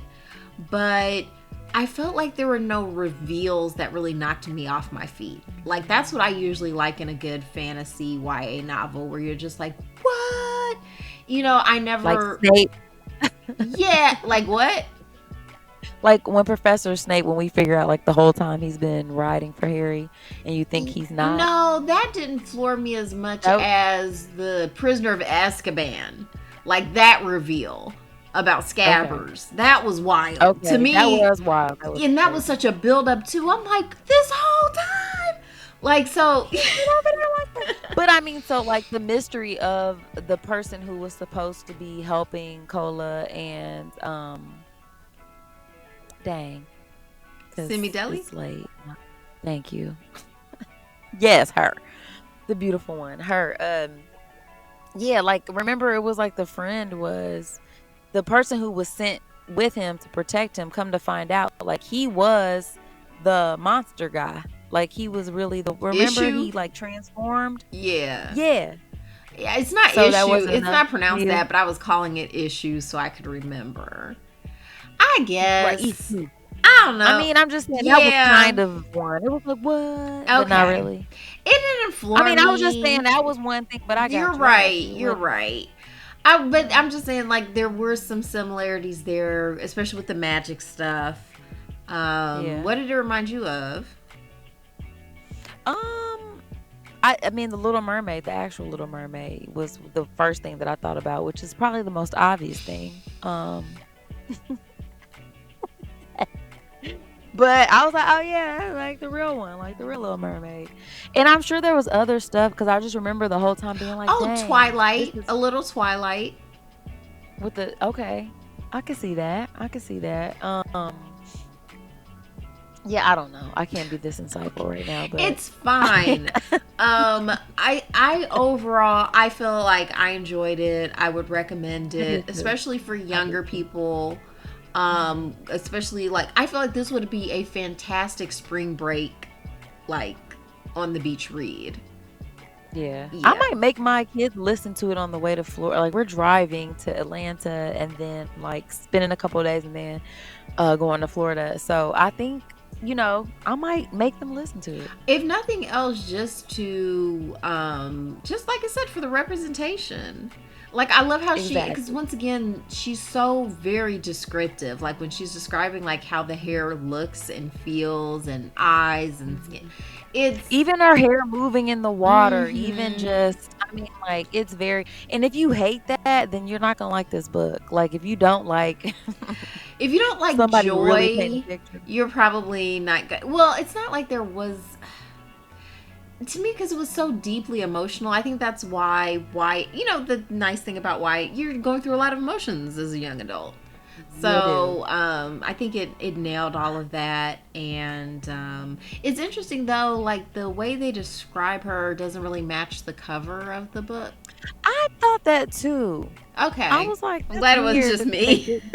but I felt like there were no reveals that really knocked me off my feet. Like that's what I usually like in a good fantasy YA novel, where you're just like, what? I Like never. Snape. Yeah, like what? Like when Professor Snape, when we figure out like the whole time he's been riding for Harry and you think he's not. No, that didn't floor me as much That, as the Prisoner of Azkaban. Like that reveal about okay. Scabbers. That was wild. To Okay. That me, was wild. That was and that was crazy. such a build up too. I'm like, this whole time. Like so He's been over there like that. But I mean, so like the mystery of the person who was supposed to be helping Cola and dang, because Simi Deli? it's late. Thank you. Yes, her. The beautiful one. Her. Yeah, like remember it was like the friend was the person who was sent with him to protect him, come to find out like he was the monster guy. Like he was really the remember Issue? he like transformed? Yeah. Yeah. Yeah, it's not So that issue. wasn't It's enough not for pronounced you. that, but I was calling it issue so I could remember. I Right, guess. issue. I don't I know. mean, I'm just saying that was Yeah. kind of one. It was like what? But not Okay. really. It didn't I floor mean, I was just saying me. that was one thing, but I You're got you. I got right. you. You're What? right. But Yeah. I'm just saying, like, there were some similarities there, especially with the magic stuff. Yeah. What did it remind you of? Um, I mean, the Little Mermaid, the actual Little Mermaid, was the first thing that I thought about, which is probably the most obvious thing. But I was like, oh yeah, like the real one, like the real Little Mermaid. And I'm sure there was other stuff because I just remember the whole time being like, Oh, dang, this Twilight. is A little Twilight. with the okay. I can see that. I can see that. Yeah, I don't know. I can't be this insightful right now, but It's fine. I overall I feel like I enjoyed it. I would recommend I it, did too. especially for I did younger too. people. Mhm. Especially like I feel like this would be a fantastic spring break, like on the beach read. Yeah. I Yeah. might make my kids listen to it on the way to Florida. Like we're driving to Atlanta and then like spending a couple of days and then going to Florida. So I think, I might make them listen to it. If nothing else, just to just like I said, for the representation. Like I love how because Exactly. once again she's so very descriptive, like when she's describing like how the hair looks and feels and eyes and skin. Mhm. It's Even her hair moving in the water, even mm-hmm. just, I mean, like it's very, and if you hate that, then you're not gonna like this book. Like if you don't like If you don't like somebody really painting a joy, picture. you're probably not good. Well, it's not like there was to me because it was so deeply emotional. I think that's why the nice thing about why you're going through a lot of emotions as a young adult. You do. So I think it nailed all of that, and it's interesting though, like the way they describe her doesn't really match the cover of the book. I thought that too. I Okay, was like, I'm that's glad it wasn't weird just that they me. didn't.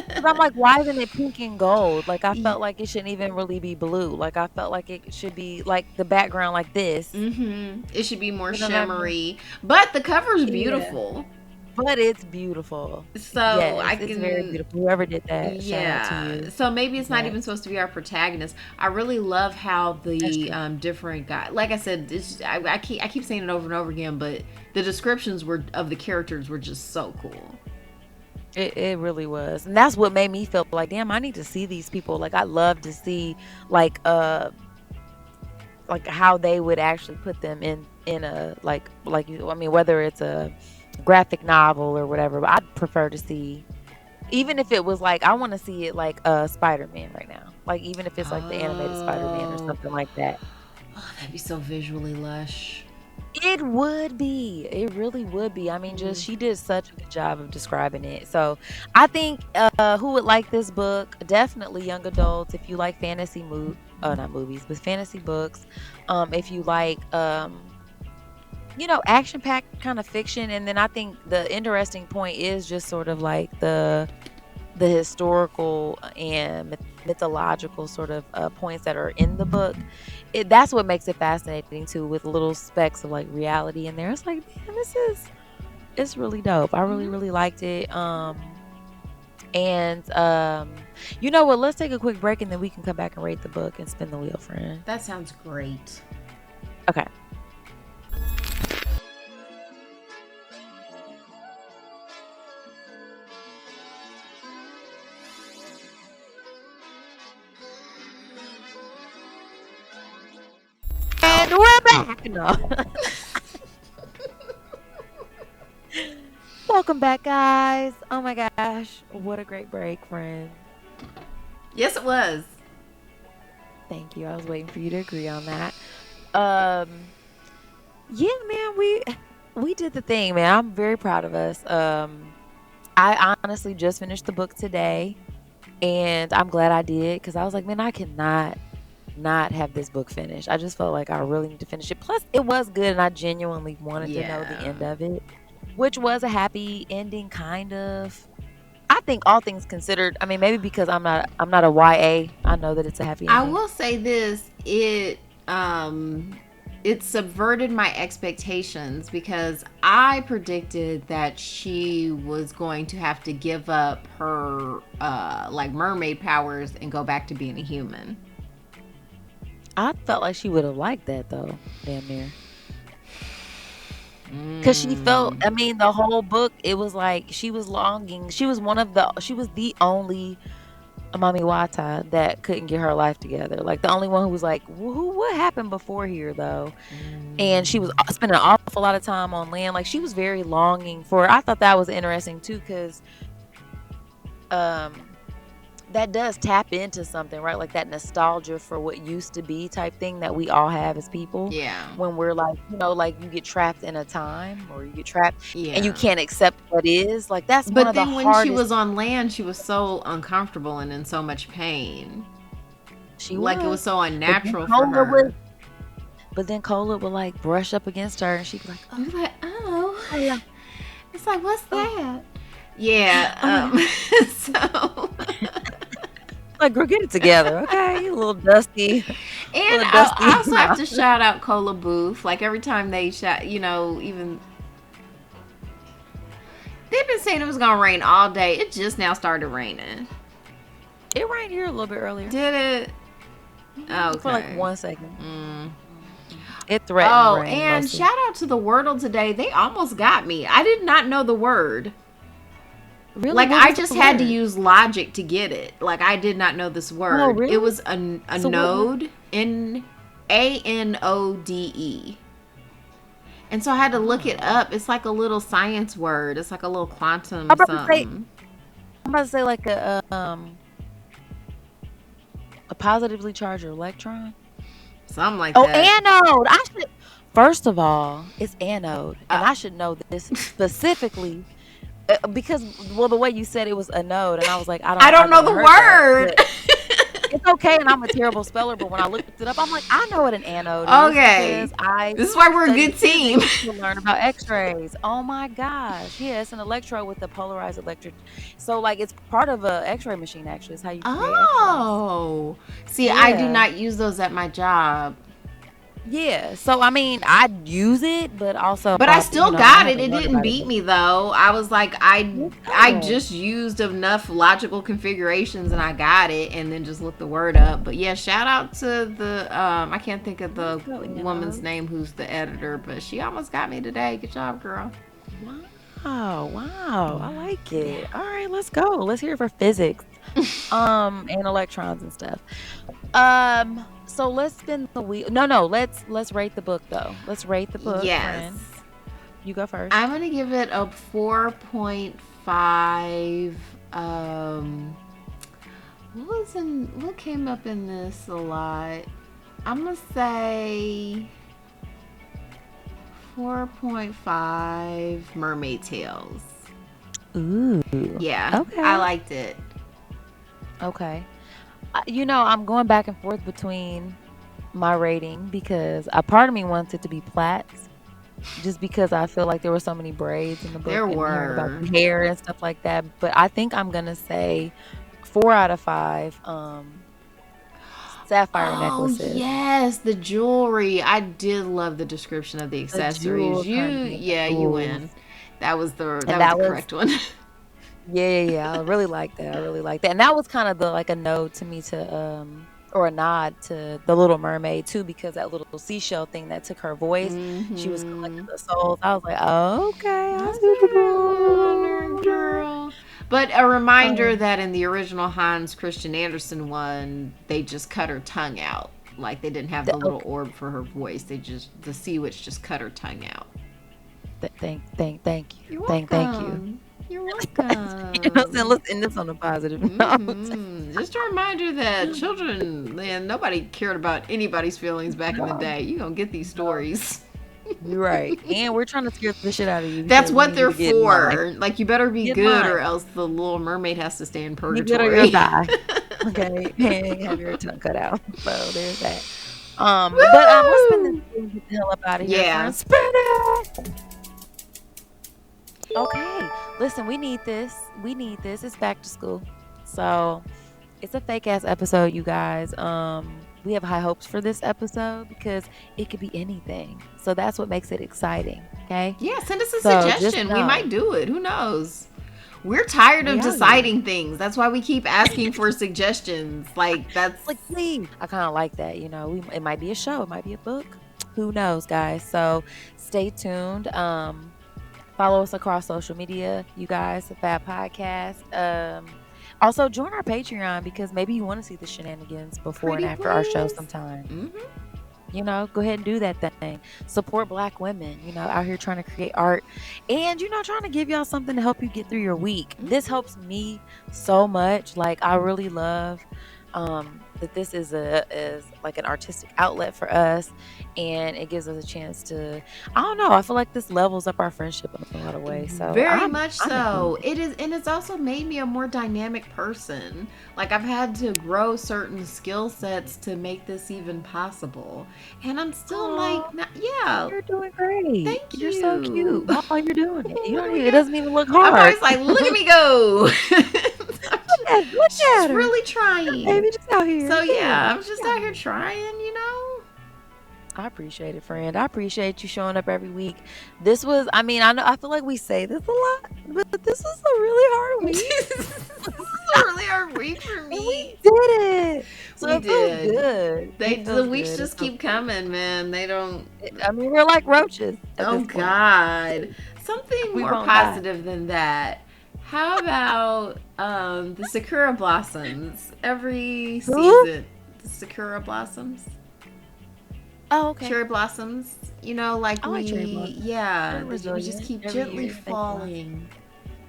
Because I'm like, why isn't it pink and gold? Like, I felt like it shouldn't even really be blue. Like, I felt like it should be like the background like this. It should be more You know what I mean? shimmery, but the cover's Yeah. beautiful. But it's beautiful. So I Yes, it's very can, beautiful. Whoever did that, shout out to yeah. you. So maybe it's not That even supposed to be our protagonist. I really love how that's the true. different guy, like I said, I keep saying it over and over again, but the descriptions were of the characters were just so cool. It really was. And that's what made me feel like, damn, I need to see these people. Like I love to see like like how they would actually put them in a like you I mean whether it's a graphic novel or whatever, but I'd prefer to see even if it was like I want to see it like Spider-Man right now. Like even if it's like the animated Spider-Man or Oh, something like that. that'd be so visually lush. It would be. It really would be. I mean, just Mm. she did such a good job of describing it. So I think who would like this book? Definitely young adults. If you like not movies, but fantasy books. If you like action-packed kind of fiction. And then I think the interesting point is just sort of like the historical and mythological sort of points that are in the book. That's what makes it fascinating too, with little specks of like reality in there. It's like, man, it's really dope. I really, Mhm. really liked it. And you know what? Let's take a quick break and then we can come back and rate the book and spin the wheel, friend. That sounds great. Okay. And we're back. No. Welcome back, guys. Oh my gosh. What a great break, friend. Yes, it was. Thank you. I was waiting for you to agree on that. Um yeah, man, we did the thing, man. I'm very proud of us. I honestly just finished the book today, and I'm glad I did because I was like, man, I cannot not have this book finished. I just felt like I really need to finish it. Plus, it was good, and I genuinely wanted to know the Yeah. end of it, which was a happy ending, kind of. I think all things considered, I mean, maybe because I'm not a YA, I know that it's a happy I ending. will say this, it subverted my expectations because I predicted that she was going to have to give up her like mermaid powers and go back to being a human. I felt like she would have liked that though, damn near. Cause she felt, I mean, the whole book, it was like she was longing. She was the only Mami Wata that couldn't get her life together. Like the only one who was like, what happened before here though? And she was spending an awful lot of time on land. Like she was very longing for. I thought that was interesting too, cause um that does tap into something, right? Like that nostalgia for what used to be type thing that we all have as people Yeah. when we're like, like you get trapped in a time or you get trapped and you Yeah. can't accept what is. Like that's one But of the then when she hardest. was on land, she was so uncomfortable and in so much pain. She Like it was was. so But then unnatural for Cola would her. like brush up against her and she'd be like, You're oh, like, oh. Cola, It's like, what's oh, that? oh Yeah. my God. So. Like, girl, get it together, okay? You little dusty, And little I dusty also have mouth. to shout out Cola Booth. Like every time they shout, even they've been saying it was gonna rain all day. It just now started raining. It rained here a little bit earlier. Did it? For like Okay. 1 second. Mm. It threatened Oh, rain and mostly. shout out to the Wordle today. They almost got me. I did not know the word. Really? Like What I was the just had to word? use logic to get it. Like I did not know this Oh, word. It really? was a So what? node, Anode. And so I had to look it Oh. up. It's like a little science word. It's like a little I'm quantum about to say something. I'm about to say like a positively charged electron. Something like Oh, that. anode. I should. First of all, it's anode, and Uh, I should know this specifically because, well, the way you said it was a node, and I was like, I I don't know never the heard that, word. but it's okay. And I'm a terrible speller, but when I looked it up, I'm like, I know what an anode is Okay. because I This is why we're a studied good team. physics to learn about X-rays. Oh my gosh, yeah, it's an electrode with a polarized electric. So like, it's part of a X-ray machine. Actually, it's how you create X-rays. Oh. See, I do Yeah. not use those at my job. Yeah, so I mean, I'd use it, but also But I still I got had it. to It learn didn't about it. beat But me though. I was like I let's just used enough logical configurations and I got it and then just looked the word up. But yeah, shout out to the I can't think of let's the go, woman's Anode. name who's the editor, but she almost got me today. Good job, girl. Wow, wow, I like it. All right, let's go. Let's hear it for physics, and electrons and stuff. So let's spin the wheel. No, let's rate the book though. Let's rate the book, Yes. friend. You go first. I'm gonna give it a 4.5. What came up in this a lot? I'm gonna say 4.5 Mermaid Tales. Ooh, Yeah, I okay, liked it. okay. I'm going back and forth between my rating because a part of me wants it to be Platts, just because I feel like there were so many braids in the book There and hearing about were. the hair and stuff like that. But I think I'm gonna say 4 out of 5 sapphire Oh, necklaces. yes, the jewelry. I did love the description of the The accessories. jewels, You, honey, the yeah, you win. jewels. That was the And that was the that was correct one. yeah. I really like that. I really like that. And that was kind of the like a nod to me to or a nod to the Little Mermaid too, because that little seashell thing that took her voice, she was collecting Mm-hmm. the souls. I was like, oh, okay, I That's see what you're right, doing. girl. But a reminder Um, that in the original Hans Christian Andersen one, they just cut her tongue out. Like they didn't have the little okay. orb for her voice. The sea witch just cut her tongue out. Thank you. You're Thank you. welcome. You're You know what I'm saying? welcome. Let's end this on a positive note. Just a reminder that children, man, nobody cared about anybody's feelings back in the No, day. You gonna get these no, stories. you're right. And we're trying to scare the shit out of you That's because we what need you they're to get in line. for. Like you better be Get in good, line. or else the Little Mermaid has to stay in You better or purgatory. die. Okay. And have your tongue cut out. So there's that. But let's spin this Woo! wheel and get the hell up out of here, Yeah. friends. Spin it. Okay. Listen, we need this. We need this. It's back to school. So it's a fake ass episode, you guys. We have high hopes for this episode because it could be anything. So that's what makes it exciting. Okay. Yeah, send us a So just suggestion. We know. might do it. Who knows? We're tired of We out here. deciding things. That's why we keep asking for suggestions. Like that's Like, please. I kind of like that. You know, it might be a show, it might be a book. Who knows, guys? So stay tuned. Follow us across social media, you guys, the Fab Podcast. Also join our Patreon because maybe you want to see the shenanigans before pretty and after our show please. sometime. Mm-hmm. You know, go ahead and do that thing. Support Black women, you know, out here trying to create art and, you know, trying to give y'all something to help you get through your week. This helps me so much. Like, I really love that this is like an artistic outlet for us, and it gives us a chance to, I don't know, I feel like this levels up our friendship in a lot of ways. So Very much I'm so. excited. It is, and it's also made me a more dynamic person. Like I've had to grow certain skill sets to make this even possible, and I'm still Aw, yeah. you're doing great. Thank You're so cute you. while you're doing it. You don't Oh, even, it yeah. doesn't even look I'm hard. always like, look at me go. Look She's at her. really trying. Baby, just out here. So yeah, I'm just out here trying, you know. I appreciate it, friend. I appreciate you showing up every week. This was, I mean, I feel like we say this a lot, but this was a really hard week. This is a really hard week for And we me. did it. So We it feels did. good. It The feels weeks good. just keep coming, man. They don't. I mean, we're like roaches at Oh this point. God, something We more won't die. positive than that. How about the sakura blossoms every Who? season? The sakura blossoms, Oh, okay. cherry blossoms. You know, like I like cherry blossoms. yeah, They're we just resilient. keep Every gently year they blossom. falling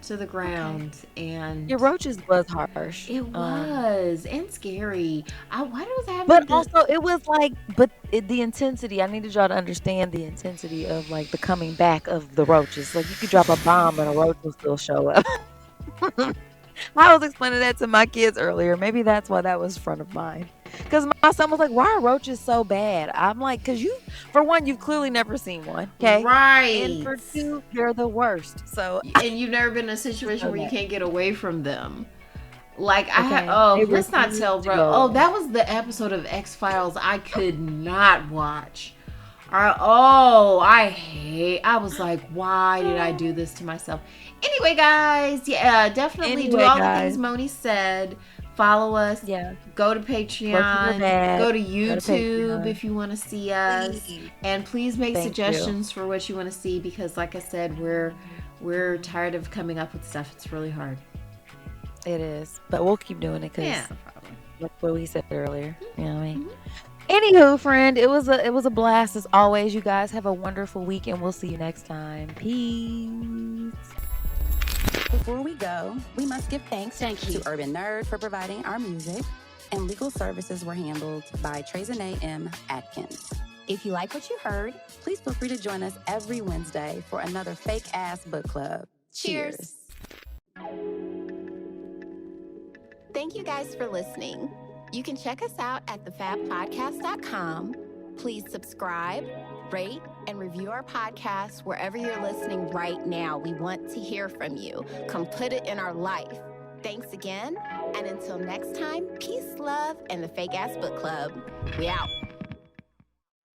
to the ground, and Your roaches was harsh. it was and scary. Why was having But the, also, it was like, the intensity, I needed y'all to understand the intensity of like the coming back of the roaches. Like, you could drop a bomb and a roach will still show up. I was explaining that to my kids earlier. Maybe that's why that was front of mind. Because my son was like, why are roaches so bad? I'm like, because for one, you've clearly never seen one. Okay. right? And for two, they're the worst. So, And you've never been in a situation where you that. can't get away from them. Like Okay. They let's not refuse tell to bro. go. Oh, that was the episode of X-Files I could not watch. I was like, why did I do this to myself? Anyway, guys, yeah, definitely do Anyway, all the guys. things Moni said. Follow us. Yeah. Go to Work with your Patreon. dad. Go to Go to YouTube Patreon. if you want to see us. Please. And please make Thank you. suggestions for what you want to see, because like I said, we're tired of coming up with stuff. It's really hard. It is. But we'll keep doing it because Yeah, no problem. like what we said earlier. You know what I mean? Mhm. Anywho, friend, it was a blast as always. You guys have a wonderful week, and we'll see you next time. Peace. Before we go, we must give thanks to Urban Nerd for providing our music, and legal services were handled by Trezene M. Atkins. If you like what you heard, please feel free to join us every Wednesday for another fake-ass book club. Cheers. Thank you guys for listening. You can check us out at thefabpodcast.com, Please subscribe, rate, and review our podcast wherever you're listening right now. We want to hear from you. Come put it in our life. Thanks again, and until next time, peace, love, and the Fake Ass Book Club. We out.